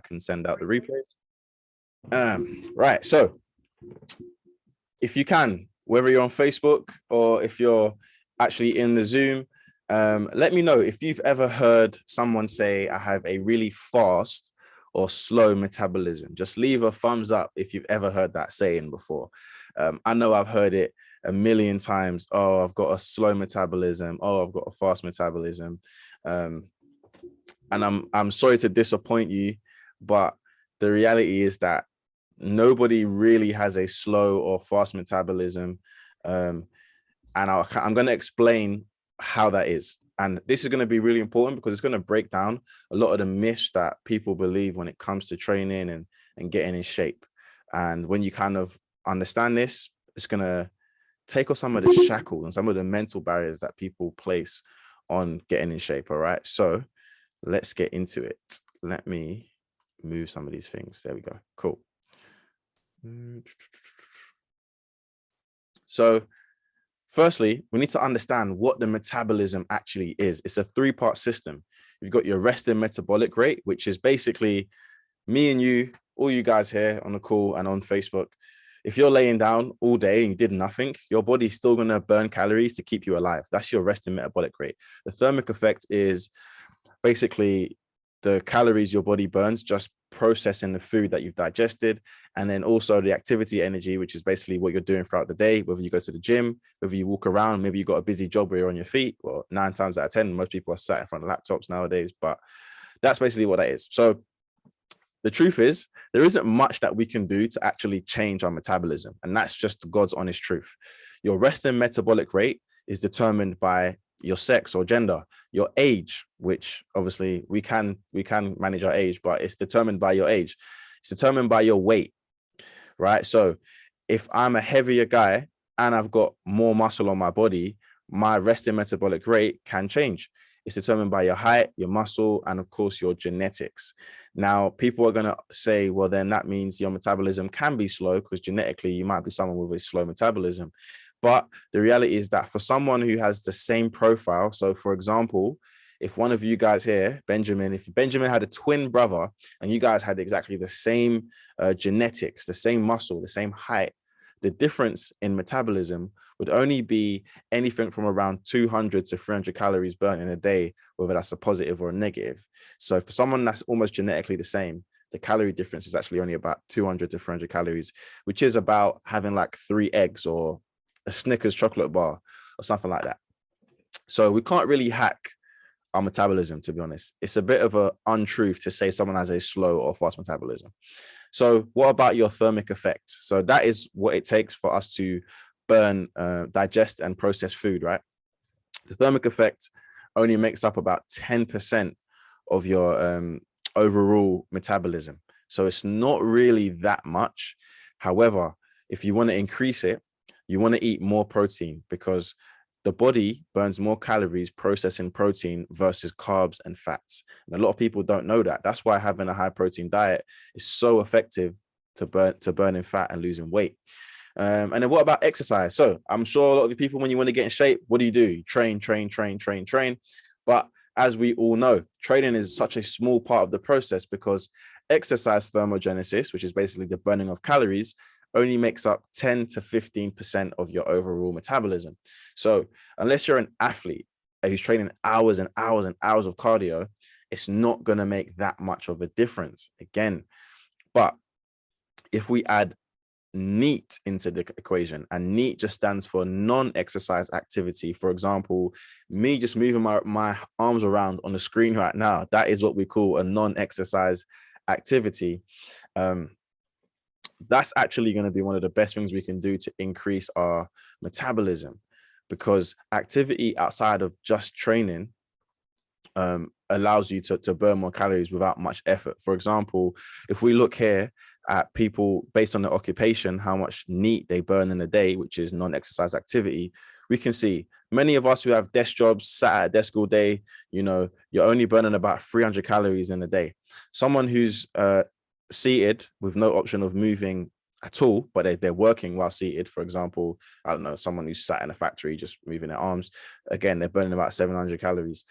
I can send out the replays. Right. So if you can, whether you're on Facebook or if you're actually in the Zoom, let me know if you've ever heard someone say, I have a really fast or slow metabolism. Just leave a thumbs up if you've ever heard that saying before. I know I've heard it a million times. Oh, I've got a slow metabolism. Oh, I've got a fast metabolism. And I'm sorry to disappoint you, but the reality is that nobody really has a slow or fast metabolism. And I'm going to explain how that is. And this is going to be really important because it's going to break down a lot of the myths that people believe when it comes to training and getting in shape. And when you kind of understand this, it's going to take off some of the shackles and some of the mental barriers that people place on getting in shape. All right. So let's get into it. Let me move some of these things. There we go. Cool. So firstly, we need to understand what the metabolism actually is. It's a three-part system. You've got your resting metabolic rate, which is basically me and you, all you guys here on the call and on Facebook. If you're laying down all day and you did nothing, your body's still going to burn calories to keep you alive. That's your resting metabolic rate. The thermic effect is basically the calories your body burns just processing the food that you've digested, and then also the activity energy, which is basically what you're doing throughout the day, whether you go to the gym, whether you walk around, maybe you've got a busy job where you're on your feet. Well, 9 times out of 10, most people are sat in front of laptops nowadays, but that's basically what that is. So the truth is, there isn't much that we can do to actually change our metabolism, and that's just God's honest truth. Your resting metabolic rate is determined by your sex or gender, your age, which obviously we can manage our age, but it's determined by your age. It's determined by your weight, right? So if I'm a heavier guy and I've got more muscle on my body, my resting metabolic rate can change. It's determined by your height, your muscle, and of course your genetics. Now, people are going to say, well, then that means your metabolism can be slow because genetically you might be someone with a slow metabolism. But the reality is that for someone who has the same profile, so for example, if one of you guys here, Benjamin, if Benjamin had a twin brother and you guys had exactly the same genetics, the same muscle, the same height, the difference in metabolism would only be anything from around 200 to 300 calories burnt in a day, whether that's a positive or a negative. So for someone that's almost genetically the same, the calorie difference is actually only about 200 to 300 calories, which is about having like 3 eggs or a Snickers chocolate bar or something like that. So we can't really hack our metabolism, to be honest. It's a bit of an untruth to say someone has a slow or fast metabolism. So what about your thermic effect? So that is what it takes for us to burn, digest and process food, right? The thermic effect only makes up about 10% of your overall metabolism. So it's not really that much. However, if you want to increase it, you want to eat more protein because the body burns more calories processing protein versus carbs and fats. And a lot of people don't know that. That's why having a high protein diet is so effective to burning fat and losing weight. And then what about exercise? So I'm sure a lot of the people, when you want to get in shape, what do? You train. But as we all know, training is such a small part of the process because exercise thermogenesis, which is basically the burning of calories, only makes up 10 to 15% of your overall metabolism. So unless you're an athlete who's training hours and hours and hours of cardio, it's not going to make that much of a difference again. But if we add NEAT into the equation, and NEAT just stands for non-exercise activity. For example, me just moving my arms around on the screen right now, that is what we call a non-exercise activity. That's actually going to be one of the best things we can do to increase our metabolism, because activity outside of just training allows you to burn more calories without much effort. For example, if we look here at people based on their occupation, how much NEAT they burn in a day, which is non-exercise activity, we can see many of us who have desk jobs, sat at a desk all day, you're only burning about 300 calories in a day. Someone who's seated with no option of moving at all, but they're working while seated, for example, I don't know, someone who's sat in a factory just moving their arms, again, they're burning about 700 calories.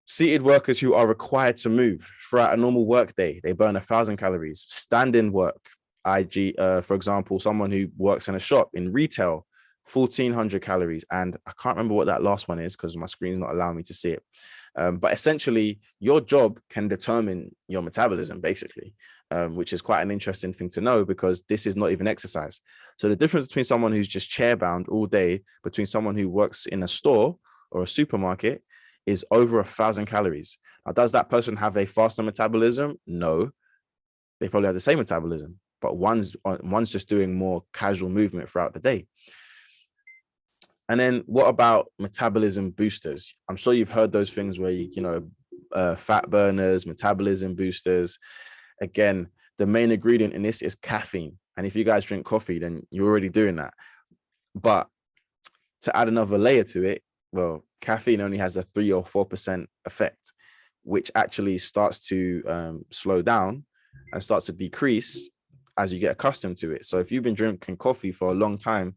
Seated workers who are required to move throughout a normal work day, they burn 1,000 calories. Standing work, for example, someone who works in a shop in retail, 1,400 calories. And I can't remember what that last one is because my screen's not allowing me to see it. But essentially, your job can determine your metabolism, basically, which is quite an interesting thing to know because this is not even exercise. So the difference between someone who's just chair bound all day, between someone who works in a store or a supermarket, is over 1,000 calories. Now, does that person have a faster metabolism? No, they probably have the same metabolism, but one's just doing more casual movement throughout the day. And then what about metabolism boosters? I'm sure you've heard those things where fat burners, metabolism boosters. Again, the main ingredient in this is caffeine. And if you guys drink coffee, then you're already doing that. But to add another layer to it, well, caffeine only has a 3 or 4% effect, which actually starts to slow down and starts to decrease as you get accustomed to it. So if you've been drinking coffee for a long time,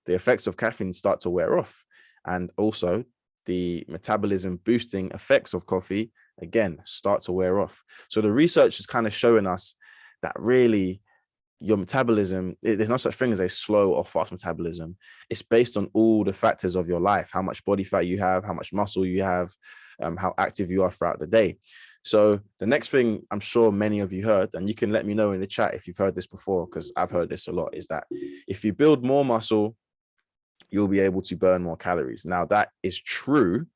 the effects of caffeine start to wear off. And also the metabolism boosting effects of coffee, again, start to wear off. So the research is kind of showing us that really your metabolism, there's no such thing as a slow or fast metabolism. It's based on all the factors of your life, how much body fat you have, how much muscle you have, how active you are throughout the day. So the next thing I'm sure many of you heard, and you can let me know in the chat if you've heard this before, because I've heard this a lot, is that if you build more muscle, you'll be able to burn more calories. Now that is true.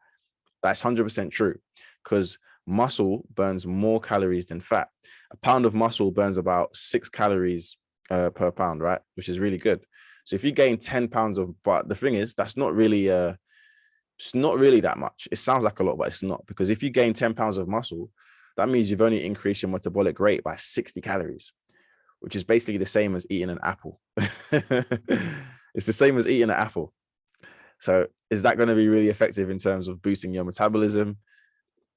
That's 100% true because muscle burns more calories than fat. A pound of muscle burns about 6 calories per pound, right? Which is really good. So if you gain 10 pounds of, but the thing is, that's not really, it's not really that much. It sounds like a lot, but it's not, because if you gain 10 pounds of muscle, that means you've only increased your metabolic rate by 60 calories, which is basically the same as eating an apple. It's the same as eating an apple. So is that going to be really effective in terms of boosting your metabolism?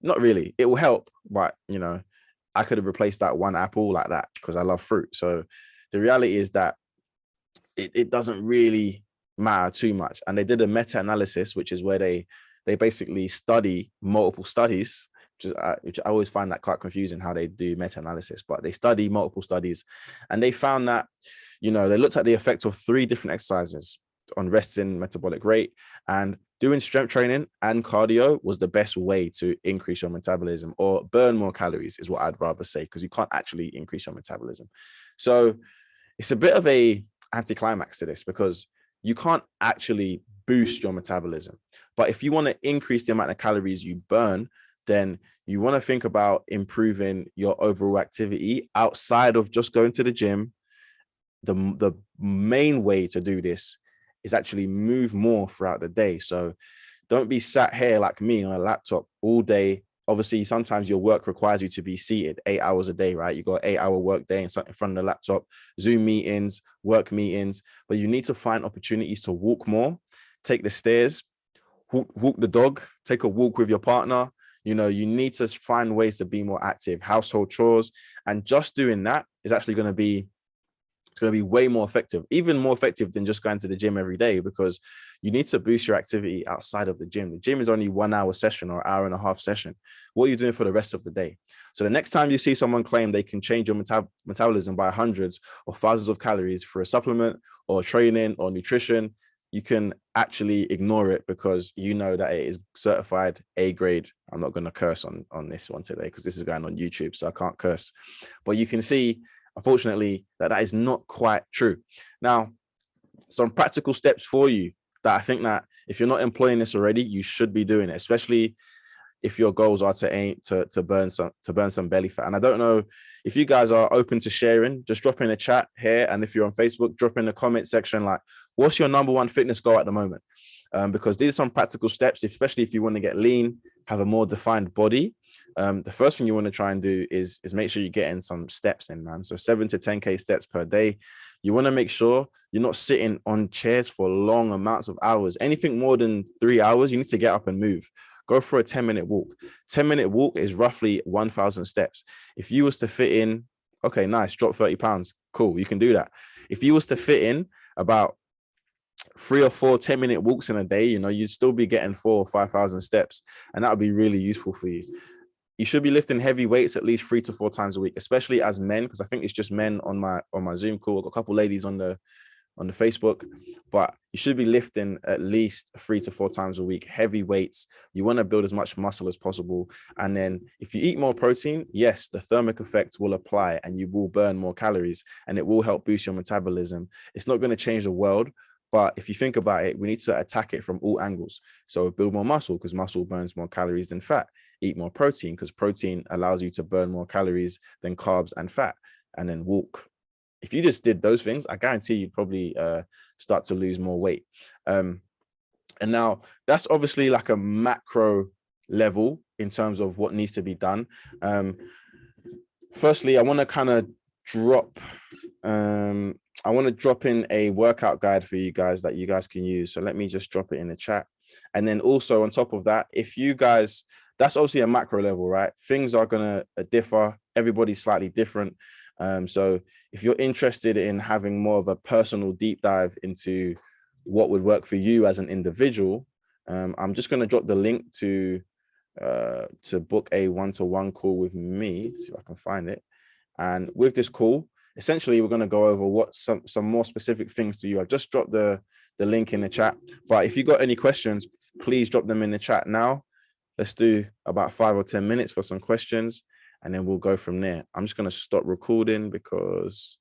Not really. It will help, but I could have replaced that one apple like that because I love fruit. So the reality is that it doesn't really matter too much. And they did a meta-analysis, which is where they basically study multiple studies, which I always find that quite confusing how they do meta-analysis, but they study multiple studies and they found that, they looked at the effect of 3 different exercises on resting metabolic rate, and doing strength training and cardio was the best way to increase your metabolism or burn more calories is what I'd rather say, because you can't actually increase your metabolism. So it's a bit of a anticlimax to this because you can't actually boost your metabolism. But if you want to increase the amount of calories you burn, then you want to think about improving your overall activity outside of just going to the gym. The main way to do this is actually move more throughout the day. So don't be sat here like me on a laptop all day. Obviously, sometimes your work requires you to be seated 8 hours a day, right? You got an 8-hour work day in front of the laptop, Zoom meetings, work meetings, but you need to find opportunities to walk more, take the stairs, walk the dog, take a walk with your partner. You need to find ways to be more active, household chores, and just doing that is actually going to be way more effective, even more effective than just going to the gym every day, because you need to boost your activity outside of the gym. The gym is only 1 hour session or hour and a half session. What are you doing for the rest of the day? So the next time you see someone claim they can change your metabolism by hundreds or thousands of calories for a supplement or training or nutrition, you can actually ignore it because you know that it is certified A grade. I'm not going to curse on this one today because this is going on YouTube, so I can't curse. But you can see, unfortunately, that is not quite true. Now, some practical steps for you that I think that if you're not employing this already, you should be doing it, especially if your goals are to aim to burn some belly fat. And I don't know if you guys are open to sharing, just drop in a chat here. And if you're on Facebook, drop in the comment section, like, what's your number 1 fitness goal at the moment? Because these are some practical steps, especially if you want to get lean, have a more defined body. The first thing you want to try and do is make sure you're getting some steps in, man. So 7 to 10K steps per day. You want to make sure you're not sitting on chairs for long amounts of hours. Anything more than 3 hours, you need to get up and move. Go for a 10-minute walk. 10-minute walk is roughly 1,000 steps. If you was to fit in, okay, nice, drop 30 pounds. Cool, you can do that. If you was to fit in about 3 or 4 10-minute walks in a day, you know, you'd still be getting 4 or 5,000 steps, and that would be really useful for you. You should be lifting heavy weights at least 3 to 4 times a week, especially as men, because I think it's just men on my Zoom call. I've got a couple ladies on the Facebook, but you should be lifting at least 3 to 4 times a week, heavy weights. You want to build as much muscle as possible. And then if you eat more protein, yes, the thermic effect will apply and you will burn more calories and it will help boost your metabolism. It's not going to change the world, but if you think about it, we need to attack it from all angles. So build more muscle because muscle burns more calories than fat. Eat more protein because protein allows you to burn more calories than carbs and fat. And then walk. If you just did those things, I guarantee you'd probably start to lose more weight. And now that's obviously like a macro level in terms of what needs to be done. Firstly, I want to kind of drop in a workout guide for you guys that you guys can use. So let me just drop it in the chat. And then also on top of that, if you guys, that's obviously a macro level, right? Things are going to differ. Everybody's slightly different. So if you're interested in having more of a personal deep dive into what would work for you as an individual, I'm just going to drop the link to book a one-to-one call with me. See if I can find it. And with this call, essentially, we're going to go over what some more specific things to you. I've just dropped the link in the chat. But if you got any questions, please drop them in the chat now. Let's do about 5 or 10 minutes for some questions, and then we'll go from there. I'm just going to stop recording because